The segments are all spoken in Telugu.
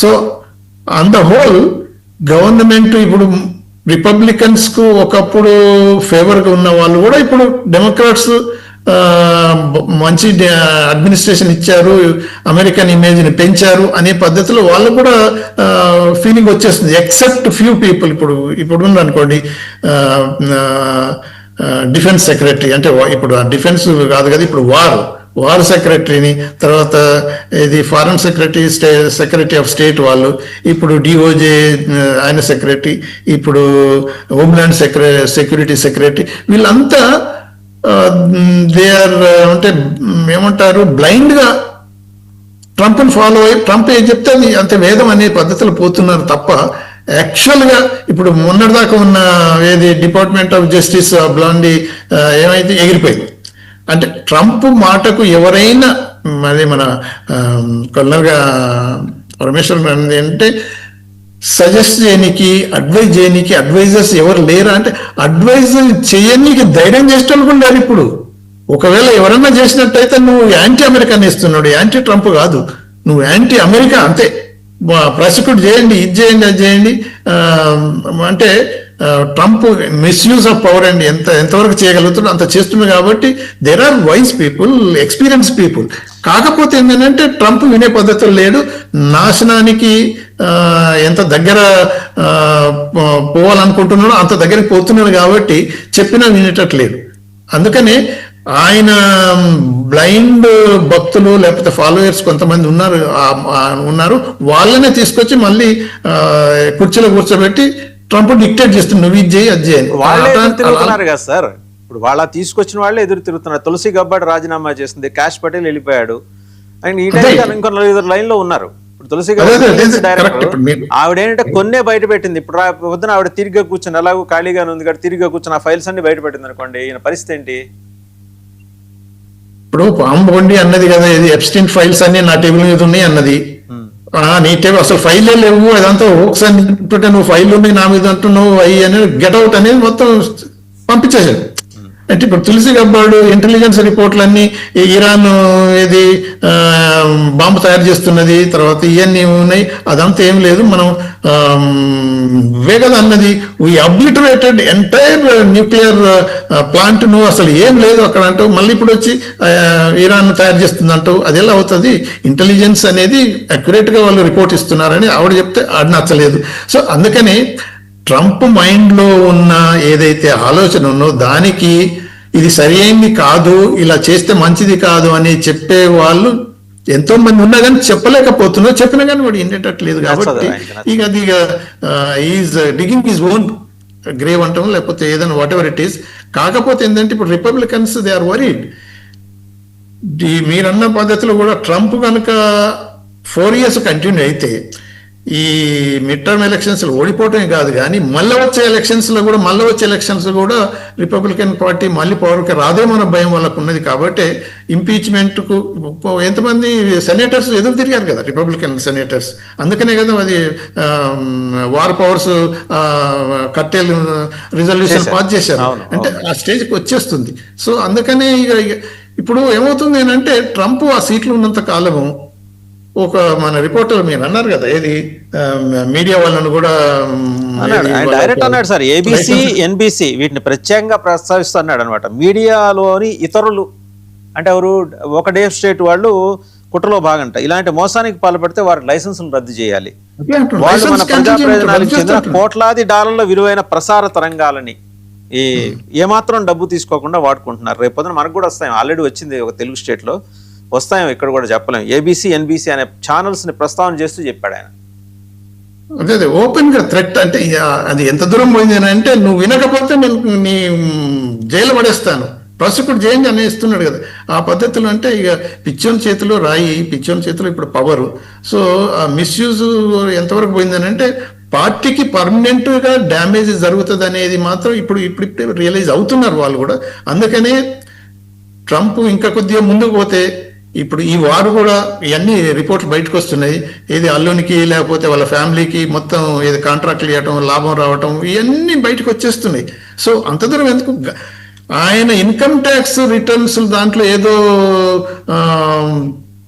So on the whole government ఇప్పుడు రిపబ్లికన్స్ కు ఒకప్పుడు ఫేవర్ గా ఉన్న వాళ్ళు కూడా ఇప్పుడు డెమోక్రాట్స్ మంచి అడ్మినిస్ట్రేషన్ ఇచ్చారు, అమెరికన్ ఇమేజ్ ని పెంచారు అనే పద్ధతిలో వాళ్ళు కూడా ఫీలింగ్ వచ్చేస్తుంది. Except few people. ఇప్పుడు ఉంది అనుకోండి డిఫెన్స్ సెక్రటరీ, అంటే ఇప్పుడు డిఫెన్స్ కాదు కదా, ఇప్పుడు వార్ సెక్రటరీని, తర్వాత ఇది ఫారెన్ సెక్రటరీ ఆఫ్ స్టేట్ వాళ్ళు, ఇప్పుడు డిఓజే ఆయన సెక్రటరీ, ఇప్పుడు హోమ్లాండ్ సెక్యూరిటీ సెక్రటరీ, వీళ్ళంతా దే ఆర్ అంటే ఏమంటారు బ్లైండ్ గా ట్రంప్ ఫాలో అయ్యి ట్రంప్ ఏం చెప్తే అది అంతే వేదం అనే పద్ధతిలో పోతున్నారు తప్ప యాక్చువల్ గా ఇప్పుడు మొన్నటిదాకా ఉన్న ఏది డిపార్ట్మెంట్ ఆఫ్ జస్టిస్ బ్లాండీ ఏమైతే ఎగిరిపోయింది. అంటే ట్రంప్ మాటకు ఎవరైనా మరి మన కొన్నగా పరమేశ్వర్ అంటే సజెస్ట్ చేయనికి అడ్వైజ్ చేయనికి అడ్వైజర్స్ ఎవరు లేరా అంటే అడ్వైజ్ చేయడానికి ధైర్యం చేసేటోళ్ళు కూడా లేరు ఇప్పుడు. ఒకవేళ ఎవరన్నా చేసినట్టయితే నువ్వు యాంటీ అమెరికన్ ఇస్తున్నాడు, యాంటీ ట్రంప్ కాదు, నువ్వు యాంటీ అమెరికా అంతే. ప్రాసిక్యూట్ చేయండి, ఇది చేయండి, అది చేయండి అంటే ట్రంప్ మిస్యూజ్ ఆఫ్ పవర్ అండి ఎంతవరకు చేయగలుగుతాడో అంత చేస్తున్నాడు. కాబట్టి there are wise people, experience people. కాకపోతే ఏంటంటే ట్రంప్ వినే పద్ధతులు లేడు, నాశనానికి ఎంత దగ్గర పోవాలనుకుంటున్నాడో అంత దగ్గరికి పోతున్నాడు కాబట్టి చెప్పినా వినేటట్లేదు. అందుకనే ఆయన బ్లైండ్ భక్తులు లేకపోతే ఫాలోయర్స్ కొంతమంది ఉన్నారు, వాళ్ళనే తీసుకొచ్చి మళ్ళీ కుర్చీలో కూర్చోబెట్టి ట్రంప్ డిక్టేట్ చేస్తున్నారు, నువ్వు ఇది చేయి అది చేయి. వాళ్ళే తిరుగుతున్నారు కదా సార్, ఇప్పుడు వాళ్ళ తీసుకొచ్చిన వాళ్ళే ఎదురు తిరుగుతున్నారు. తులసి గబ్బడ్ రాజీనామా చేసింది, కాష్ పటేల్ వెళ్ళిపోయాడు, అండ్ ఈ టైం ఇంకో 4 లైన్ లో ఉన్నారు. ఇప్పుడు తులసి గబ్బడ్ డైరెక్టర్ ఆవిడేంటంటే కొన్నే బయట పెట్టింది. ఇప్పుడు పొద్దున ఆవిడ తిరిగి కూర్చొని ఎలాగో ఖాళీగానే ఉంది కాబట్టి తిరిగి కూర్చొని ఆ ఫైల్స్ అన్ని బయట పెట్టింది అనుకోండి, ఈయన పరిస్థితి ఏంటి? ఇప్పుడు పాంబోండి అన్నది కదా, ఇది ఎప్స్టీన్ ఫైల్స్ అన్ని నా టేబుల్ మీద ఉన్నాయి అన్నది. నీ టేబుల్ అసలు ఫైలే లేవు, అదంతా ఒకసారి నువ్వు ఫైల్ ఉన్నాయి నా మీద అంటున్నావు అయ్యి అనేది గెట్అవుట్ అనేది మొత్తం పంపించేశాడు. అంటే ఇప్పుడు తులసి గబ్బర్డ్ ఇంటెలిజెన్స్ రిపోర్ట్లన్నీ ఇరాన్ ఏది బాంబు తయారు చేస్తున్నది, తర్వాత ఇవన్నీ ఉన్నాయి, అదంతా ఏం లేదు, మనం వేగద అన్నది వీ అబ్లిటరేటెడ్ ఎంటైర్ న్యూక్లియర్ ప్లాంట్ ను, అసలు ఏం లేదు అక్కడ అంటావు, మళ్ళీ ఇప్పుడు వచ్చి ఇరాన్ తయారు చేస్తుంది అంటావు, అది ఎలా అవుతుంది? ఇంటెలిజెన్స్ అనేది అక్యురేట్ గా వాళ్ళు రిపోర్ట్ ఇస్తున్నారని ఆవిడ చెప్తే అది నచ్చలేదు. సో అందుకని ట్రంప్ మైండ్ లో ఉన్న ఏదైతే ఆలోచన ఉన్నో దానికి ఇది సరైనది కాదు, ఇలా చేస్తే మంచిది కాదు అని చెప్పే వాళ్ళు ఎంతో మంది ఉన్నా కానీ చెప్పలేకపోతున్నారు. చెప్పినా కానీ వాడు వినేటట్లేదు. కాబట్టి ఇక అది is digging his own grave అంటాం, లేకపోతే ఏదైనా వాట్ ఎవర్ ఇట్ ఈస్. కాకపోతే ఏంటంటే ఇప్పుడు రిపబ్లికన్స్ దే ఆర్ వరీడ్. మీరన్న పద్ధతిలో కూడా ట్రంప్ కనుక 4 years కంటిన్యూ అయితే ఈ మిడ్ టర్మ్ ఎలక్షన్స్ ఓడిపోవటమే కాదు కానీ మళ్ళీ వచ్చే ఎలక్షన్స్ కూడా రిపబ్లికన్ పార్టీ మళ్ళీ పవర్కి రాదేమన్న భయం వాళ్ళకు ఉన్నది. కాబట్టి ఇంపీచ్మెంట్ కు ఎంతమంది సెనేటర్స్ ఎదురు తిరిగారు కదా, రిపబ్లికన్ సెనేటర్స్. అందుకనే కదా అది వార్ పవర్స్ కట్టెలు రిజల్యూషన్ పాస్ చేశారు, అంటే ఆ స్టేజ్కి వచ్చేస్తుంది. సో అందుకనే ఇప్పుడు ఏమవుతుంది అంటే ట్రంప్ ఆ సీట్లు ఉన్నంత కాలము ఒక మన రిపోర్టర్ మీరు అన్నారు కదా, ఏది మీడియా వాళ్ళను కూడా డైరెక్ట్ అన్నాడు సార్, ఏబిసి ఎన్బిసి వీటిని ప్రత్యేకంగా ప్రస్తావిస్తున్నాడు అనమాట. మీడియాలోని ఇతరులు అంటే ఎవరు, ఒక డే స్టేట్ వాళ్ళు కుట్రలో భాగంట ఇలాంటి మోసానికి పాల్పడితే వారి లైసెన్సులు రద్దు చేయాలి. వాళ్ళు మన ప్రజా ప్రయోజనాలకు చెందిన కోట్లాది డాలర్ల విలువైన ప్రసార తరంగాలని ఏమాత్రం డబ్బు తీసుకోకుండా వాడుకుంటున్నారు. రేపు పొద్దున మనకు కూడా వస్తాయి, ఆల్రెడీ వచ్చింది ఒక తెలుగు స్టేట్ లో, వస్తాయో ఇక్కడ కూడా చెప్పలేము. ఏబిసి ఎన్బిసి అనే ఛానల్స్ ని ప్రస్తావన చేస్తూ చెప్పాడు ఆయన. అదే ఓపెన్ గా థ్రెట్. అంటే అది ఎంత దూరం పోయింది అని అంటే, నువ్వు వినకపోతే నేను నీ జైలు పడేస్తాను, ప్రాసిక్యూట్ చేయండి అని ఇస్తున్నాడు కదా ఆ పద్ధతిలో. అంటే ఇక పిచ్చోని చేతిలో రాయి, పిచ్చోని చేతిలో ఇప్పుడు పవర్. సో ఆ మిస్యూజ్ ఎంతవరకు పోయిందని అంటే పార్టీకి పర్మనెంట్ గా డ్యామేజ్ జరుగుతుంది అనేది మాత్రం ఇప్పుడు రియలైజ్ అవుతున్నారు వాళ్ళు కూడా. అందుకనే ట్రంప్ ఇంకా కొద్దిగా ముందుకు పోతే ఇప్పుడు ఈ వారు కూడా ఇవన్నీ రిపోర్ట్లు బయటకు వస్తున్నాయి, ఏది అల్లునికి లేకపోతే వాళ్ళ ఫ్యామిలీకి మొత్తం ఏది కాంట్రాక్ట్లు ఇవ్వటం, లాభం రావటం, ఇవన్నీ బయటకు వచ్చేస్తున్నాయి. సో అంత దూరం ఎందుకు? ఆయన ఇన్కమ్ ట్యాక్స్ రిటర్న్స్ దాంట్లో ఏదో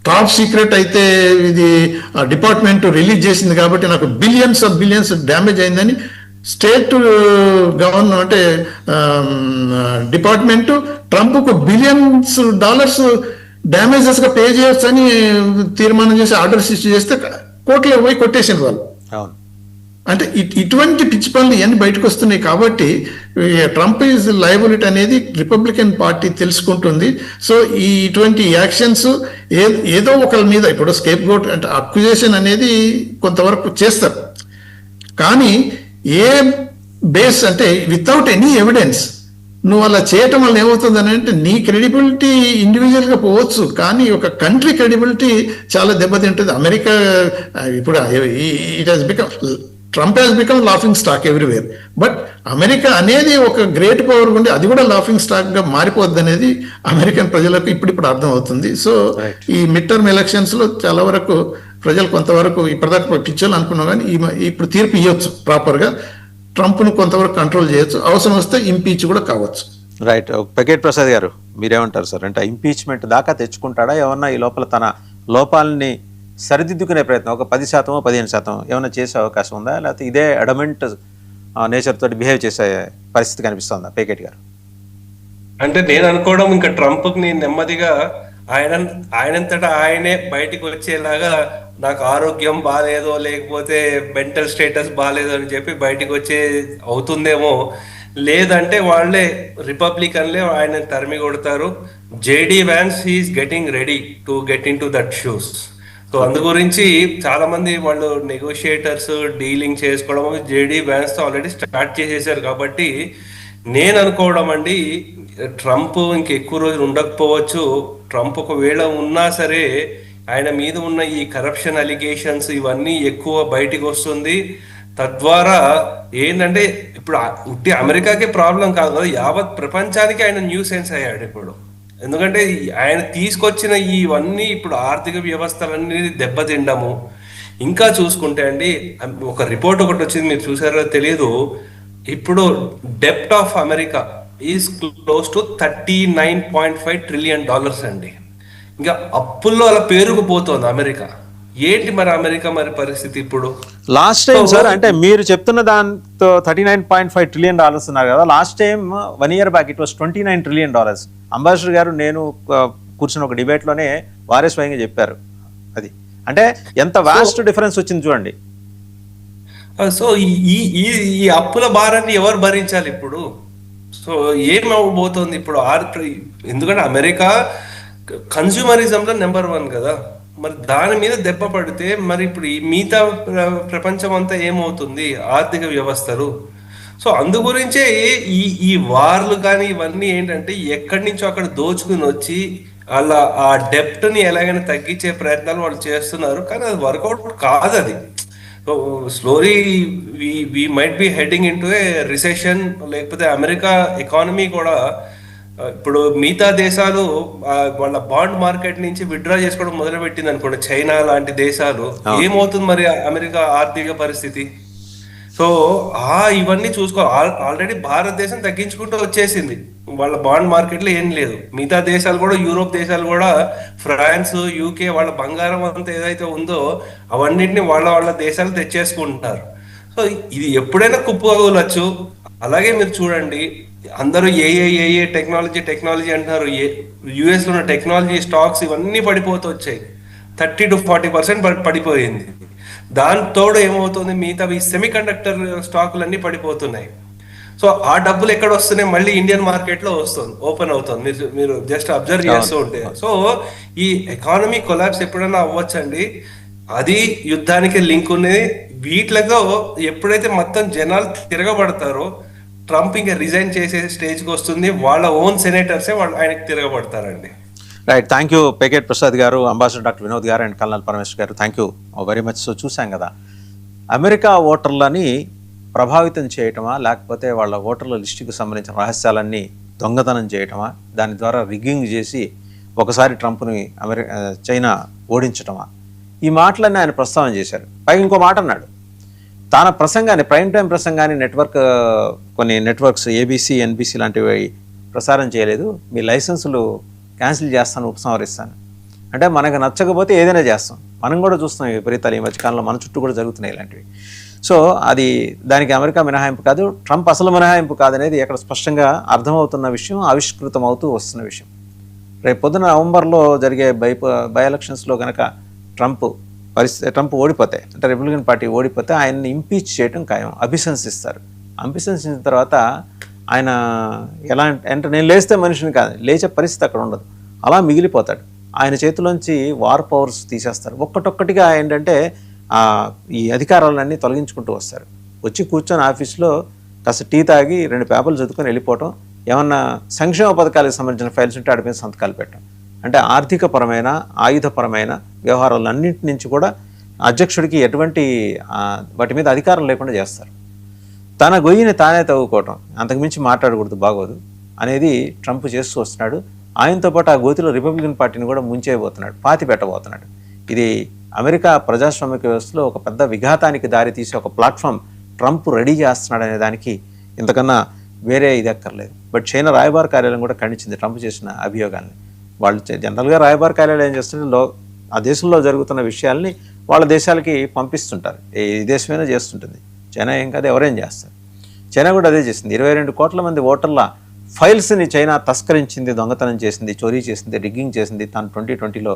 టాప్ సీక్రెట్ అయితే ఇది డిపార్ట్మెంట్ రిలీజ్ చేసింది కాబట్టి నాకు బిలియన్స్ డ్యామేజ్ అయిందని స్టేట్ గవర్నమెంట్ అంటే డిపార్ట్మెంట్ ట్రంప్కు $బిలియన్స్ డ్యామేజెస్ గా పే చేయొచ్చు అని తీర్మానం చేసి ఆర్డర్స్ ఇష్యూ చేస్తే కోర్టులో పోయి కొట్టేసిన వాళ్ళు. అవును. అంటే ఇటువంటి పిచ్చి పనులు ఇవన్నీ బయటకు వస్తున్నాయి కాబట్టి ట్రంప్ ఈజ్ లయబిలిటీ అనేది రిపబ్లికన్ పార్టీ తెలుసుకుంటుంది. సో ఇటువంటి యాక్షన్స్ ఏదో ఒకరి మీద ఇప్పుడు స్కేప్ గోట్ అంటే అక్యుజేషన్ అనేది కొంతవరకు చేస్తారు, కానీ ఏ బేస్ అంటే వితౌట్ ఎనీ ఎవిడెన్స్ నువ్వు అలా చేయటం వల్ల ఏమవుతుంది అని అంటే నీ క్రెడిబిలిటీ ఇండివిజువల్ గా పోవచ్చు, కానీ ఒక కంట్రీ క్రెడిబిలిటీ చాలా దెబ్బతింటుంది. అమెరికా ఇప్పుడు it has become Trump has become laughing stock everywhere, but America అనేది ఒక గ్రేట్ పవర్ ఉండి అది కూడా లాఫింగ్ స్టాక్ గా మారిపోద్ది అనేది అమెరికన్ ప్రజలకు ఇప్పుడు అర్థం అవుతుంది. సో ఈ మిడ్ టర్మ్ ఎలక్షన్స్ లో చాలా వరకు ప్రజలు కొంతవరకు ఇప్పటిదాకా పిచ్చోళ్ళు అనుకున్నాం, కానీ ఇప్పుడు తీర్పు ఇవ్వచ్చు ప్రాపర్ గా, ట్రంప్ ను కొంతవరకు కంట్రోల్ చేయొచ్చు, అవసరం వస్తే ఇంపీచ్ కూడా కావచ్చు. రైట్. పెకేట్ ప్రసాద్ గారు మీరేమంటారు సార్? అంటే ఇంపీచ్మెంట్ దాకా తెచ్చుకుంటాడా ఏమన్నా ఈ లోపల తన లోపాలని సరిదిద్దుకునే ప్రయత్నం ఒక 10% 15% ఏమైనా చేసే అవకాశం ఉందా, లేకపోతే ఇదే అడమెంట్ నేచర్ తోటి బిహేవ్ చేసే పరిస్థితి కనిపిస్తుందా పేకెట్ గారు? అంటే నేను అనుకోవడం ఇంకా ట్రంప్ ని నెమ్మదిగా ఆయనంతటా ఆయనే బయటికి వచ్చేలాగా నాకు ఆరోగ్యం బాగాలేదో లేకపోతే మెంటల్ స్టేటస్ బాగాలేదో అని చెప్పి బయటికి వచ్చే అవుతుందేమో, లేదంటే వాళ్ళే రిపబ్లికన్లే ఆయన తరిమి కొడతారు. JD Vance he's getting ready to get into that shoes. So అందు గురించి చాలా మంది వాళ్ళు నెగోషియేటర్స్ డీలింగ్ చేసుకోవడం జేడీ వ్యాన్స్ తో ఆల్రెడీ స్టార్ట్ చేసేసారు. కాబట్టి నేను అనుకోవడం అండి, ట్రంప్ ఇంకెక్కువ రోజులు ఉండకపోవచ్చు. ట్రంప్ ఒకవేళ ఉన్నా సరే ఆయన మీద ఉన్న ఈ కరప్షన్ అలిగేషన్స్ ఇవన్నీ ఎక్కువ బయటికి వస్తుంది. తద్వారా ఏంటంటే ఇప్పుడు ఉట్టి అమెరికాకే ప్రాబ్లం కాదు కదా, యావత్ ప్రపంచానికి ఆయన న్యూసెన్స్ అయ్యాడు ఇప్పుడు. ఎందుకంటే ఆయన తీసుకొచ్చిన ఇవన్నీ ఇప్పుడు ఆర్థిక వ్యవస్థలన్నీ దెబ్బతిండము. ఇంకా చూసుకుంటే అండి, ఒక రిపోర్ట్ ఒకటి వచ్చింది, మీరు చూసారో తెలియదు, ఇప్పుడు డెప్ట్ of America is close to $39.5 trillion అండి. ఇంకా అప్పుల్లో అలా పేరుకుపోతుంది అమెరికా. ఏంటి మరి అమెరికా మరి పరిస్థితి ఇప్పుడు? లాస్ట్ టైం సార్ అంటే మీరు చెప్తున్న దాంతో $39.5 ట్రిలియన్ ఉన్నారు కదా, last time 1 year back it was $29 trillion. Ambassador గారు నేను కూర్చున్న ఒక డిబేట్ లోనే వారే స్వయంగా చెప్పారు. అది అంటే ఎంత వాస్ట్ డిఫరెన్స్ వచ్చింది చూడండి. సో ఈ అప్పుల భారాన్ని ఎవరు భరించాలి ఇప్పుడు? సో ఏమవబోతోంది ఇప్పుడు? ఎందుకంటే అమెరికా కన్స్యూమరిజంలో నెంబర్ 1 కదా, మరి దాని మీద దెబ్బ పడితే మరి ఇప్పుడు ఈ మిగతా ప్రపంచం అంతా ఏమవుతుంది, ఆర్థిక వ్యవస్థలు. సో అందు గురించే ఈ వార్లు కానీ ఇవన్నీ ఏంటంటే ఎక్కడి నుంచో అక్కడ దోచుకుని వచ్చి అలా ఆ డెప్ట్ ని ఎలాగైనా తగ్గించే ప్రయత్నాలు వాళ్ళు చేస్తున్నారు, కానీ అది వర్కౌట్ కాదు. అది slowly we might be heading into a recession. లేకపోతే అమెరికా ఎకానమీ కూడా ఇప్పుడు మిగతా దేశాలు వాళ్ళ బాండ్ మార్కెట్ నుంచి విత్డ్రా చేసుకోవడం మొదలు పెట్టింది అనుకోండి, చైనా లాంటి దేశాలు, ఏమవుతుంది మరి అమెరికా ఆర్థిక పరిస్థితి? సో ఇవన్నీ చూసుకో. ఆల్రెడీ భారతదేశం తగ్గించుకుంటూ వచ్చేసింది, వాళ్ళ బాండ్ మార్కెట్లో ఏం లేదు. మిగతా దేశాలు కూడా, యూరోప్ దేశాలు కూడా, ఫ్రాన్స్, యూకే, వాళ్ళ బంగారం అంతా ఏదైతే ఉందో అవన్నిటిని వాళ్ళ దేశాలు తెచ్చేసుకుంటున్నారు. సో ఇది ఎప్పుడైనా కుప్పగొలచ్చు. అలాగే మీరు చూడండి, అందరూ ఏ టెక్నాలజీ అంటున్నారు. యుఎస్ లో ఉన్న టెక్నాలజీ స్టాక్స్ ఇవన్నీ పడిపోతూ వచ్చాయి, 30 to 40% పడిపోయింది. దాంతోడు ఏమవుతుంది, మిగతా ఈ సెమీ కండక్టర్ స్టాకులన్నీ పడిపోతున్నాయి. సో ఆ డబ్బులు ఎక్కడ వస్తున్నాయి, మళ్ళీ ఇండియన్ మార్కెట్ లో ఓపెన్ అవుతుంది. మీరు జస్ట్ అబ్జర్వ్ చేస్తూ ఉంటే. సో ఈ ఎకానమీ కొలాప్స్ ఎప్పుడైనా అవ్వచ్చండి. అది యుద్ధానికి లింక్ ఉన్నది. వీటిలో ఎప్పుడైతే మొత్తం జనాలు తిరగబడతారో ట్రంప్ ఇంకా రిజైన్ చేసే స్టేజ్కి వస్తుంది. వాళ్ళ ఓన్ సెనేటర్సే వాళ్ళు ఆయనకి తిరగబడతారండి. రైట్. థ్యాంక్ యూ పేకెట్ ప్రసాద్ గారు, అంబాసిడర్ డాక్టర్ వినోద్ గారు అండ్ కల్నల్ పరమేశ్వర్ గారు. Thank you very much. So చూసాం కదా, అమెరికా ఓటర్లని ప్రభావితం చేయటమా, లేకపోతే వాళ్ళ ఓటర్ల లిస్టుకి సంబంధించిన రహస్యాలన్నీ దొంగతనం చేయటమా, దాని ద్వారా రిగ్గింగ్ చేసి ఒకసారి ట్రంప్ని చైనా ఓడించటమా, ఈ మాటలన్నీ ఆయన ప్రస్తావన చేశారు. పైగా ఇంకో మాట అన్నాడు, తన ప్రసంగాన్ని, ప్రైమ్ టైం ప్రసంగాన్ని కొన్ని నెట్వర్క్స్ ABC, NBC లాంటివి ప్రసారం చేయలేదు, మీ లైసెన్సులు క్యాన్సిల్ చేస్తాను, ఉపసంహరిస్తాను. అంటే మనకు నచ్చకపోతే ఏదైనా చేస్తాం. మనం కూడా చూస్తున్నాం ఈ విపరీతాలు ఈ మధ్యకాలంలో మన చుట్టూ కూడా జరుగుతున్నాయి ఇలాంటివి. సో అది దానికి అమెరికా మినహాయింపు కాదు, ట్రంప్ అసలు మినహాయింపు కాదనేది ఇక్కడ స్పష్టంగా అర్థమవుతున్న విషయం, ఆవిష్కృతం అవుతూ వస్తున్న విషయం. రేపు పొద్దున నవంబర్లో జరిగే బై ఎలక్షన్స్లో కనుక ట్రంప్ ఓడిపోతే, అంటే రిపబ్లికన్ పార్టీ ఓడిపోతే ఆయన్ని ఇంపీచ్ చేయడం ఖాయం, అభిశంసిస్తారు. అభిశంసించిన తర్వాత ఆయన ఎలా అంటే నేను లేస్తే మనిషిని కాదు, లేచే పరిస్థితి అక్కడ ఉండదు, అలా మిగిలిపోతాడు. ఆయన చేతిలోంచి వార్ పవర్స్ తీసేస్తారు. ఒక్కటొక్కటిగా ఏంటంటే ఈ అధికారాలన్నీ తొలగించుకుంటూ వస్తారు. వచ్చి కూర్చొని ఆఫీస్లో కాస్త టీ తాగి 2 పేపర్లు చదువుకొని వెళ్ళిపోవటం, ఏమన్నా సంక్షేమ పథకాలకు సంబంధించిన ఫైల్స్ ఉంటే వాటి మీద సంతకాలు పెట్టడం. అంటే ఆర్థికపరమైన, ఆయుధపరమైన వ్యవహారాలన్నింటి నుంచి కూడా అధ్యక్షుడికి ఎటువంటి వాటి మీద అధికారం లేకుండా చేస్తారు. తన గొయ్యిని తానే తవ్వుకోవటం, అంతకుమించి మాట్లాడకూడదు, బాగోదు అనేది ట్రంప్ చేస్తూ వస్తున్నాడు. ఆయనతో పాటు ఆ గోతిలో రిపబ్లికన్ పార్టీని కూడా ముంచేయబోతున్నాడు, పాతి పెట్టబోతున్నాడు. ఇది అమెరికా ప్రజాస్వామిక వ్యవస్థలో ఒక పెద్ద విఘాతానికి దారి తీసే ఒక ప్లాట్ఫామ్ ట్రంప్ రెడీ చేస్తున్నాడు అనే దానికి ఇంతకన్నా వేరే ఇది అక్కర్లేదు. బట్ చైనా రాయబార కార్యాలయం కూడా ఖండించింది ట్రంప్ చేసిన అభియోగాల్ని. వాళ్ళు జనరల్గా రాయబార కార్యాలయం ఏం చేస్తుంటే ఆ దేశంలో జరుగుతున్న విషయాల్ని వాళ్ళ దేశాలకి పంపిస్తుంటారు. ఏ దేశమైనా చేస్తుంటుంది. చైనా ఏం కాదు, ఎవరేం చేస్తారు. చైనా కూడా అదే చేసింది. 22 కోట్ల మంది ఓటర్ల ఫైల్స్ని చైనా తస్కరించింది, దొంగతనం చేసింది, చోరీ చేసింది, రిగ్గింగ్ చేసింది. తను 2020లో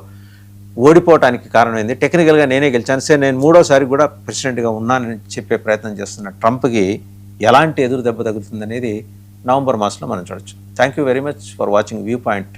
ఓడిపోవటానికి కారణమైంది. టెక్నికల్గా నేనే గెలిచాను, సరే నేను 3వసారి కూడా ప్రెసిడెంట్గా ఉన్నానని చెప్పే ప్రయత్నం చేస్తున్న ట్రంప్కి ఎలాంటి ఎదురు దెబ్బ తగులుతుందనేది నవంబర్ మాసంలో మనం చూడొచ్చు. Thank you very much for watching view point.